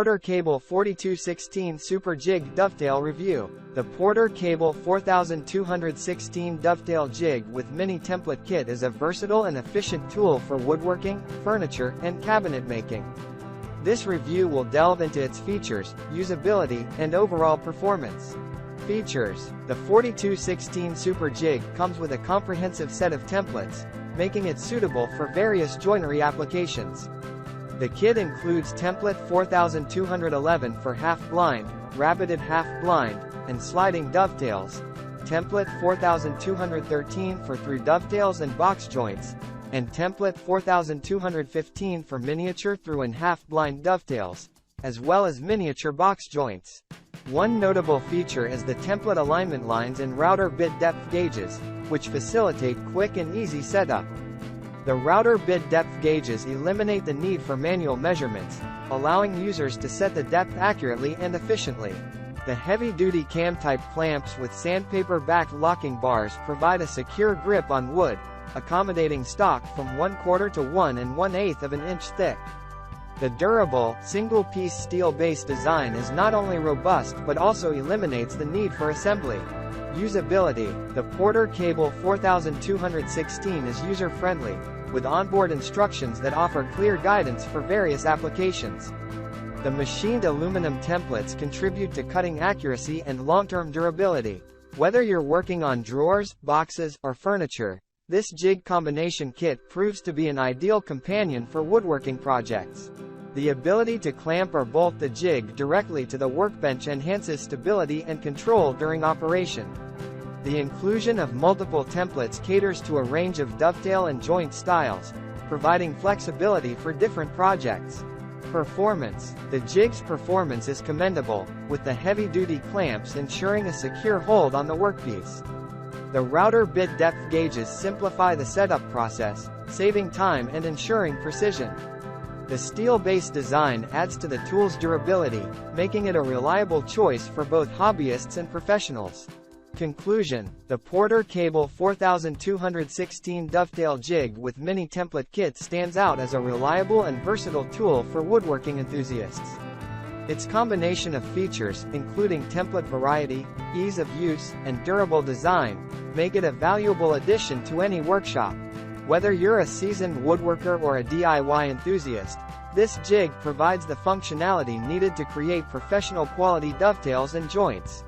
PORTER Cable 4216 Super Jig Dovetail Review. The PORTER Cable 4216 Dovetail Jig with Mini Template Kit is a versatile and efficient tool for woodworking, furniture, and cabinet making. This review will delve into its features, usability, and overall performance. Features: the 4216 Super Jig comes with a comprehensive set of templates, making it suitable for various joinery applications. The kit includes template 4211 for half-blind, rabbeted half-blind, and sliding dovetails, template 4213 for through dovetails and box joints, and template 4215 for miniature through and half-blind dovetails, as well as miniature box joints. One notable feature is the template alignment lines and router bit depth gauges, which facilitate quick and easy setup. The router bit depth gauges eliminate the need for manual measurements, allowing users to set the depth accurately and efficiently. The heavy-duty cam-type clamps with sandpaper-backed locking bars provide a secure grip on wood, accommodating stock from 1/4 to 1 1/8 of an inch thick. The durable, single-piece steel-based design is not only robust but also eliminates the need for assembly. Usability: the PORTER Cable 4216 is user-friendly, with onboard instructions that offer clear guidance for various applications. The machined aluminum templates contribute to cutting accuracy and long-term durability. Whether you're working on drawers, boxes, or furniture, this jig combination kit proves to be an ideal companion for woodworking projects. The ability to clamp or bolt the jig directly to the workbench enhances stability and control during operation. The inclusion of multiple templates caters to a range of dovetail and joint styles, providing flexibility for different projects. Performance: the jig's performance is commendable, with the heavy-duty clamps ensuring a secure hold on the workpiece. The router bit depth gauges simplify the setup process, saving time and ensuring precision. The steel-based design adds to the tool's durability, making it a reliable choice for both hobbyists and professionals. Conclusion: the PORTER Cable 4216 Dovetail Jig with Mini Template Kit stands out as a reliable and versatile tool for woodworking enthusiasts. Its combination of features, including template variety, ease of use, and durable design, make it a valuable addition to any workshop. Whether you're a seasoned woodworker or a DIY enthusiast, this jig provides the functionality needed to create professional quality dovetails and joints.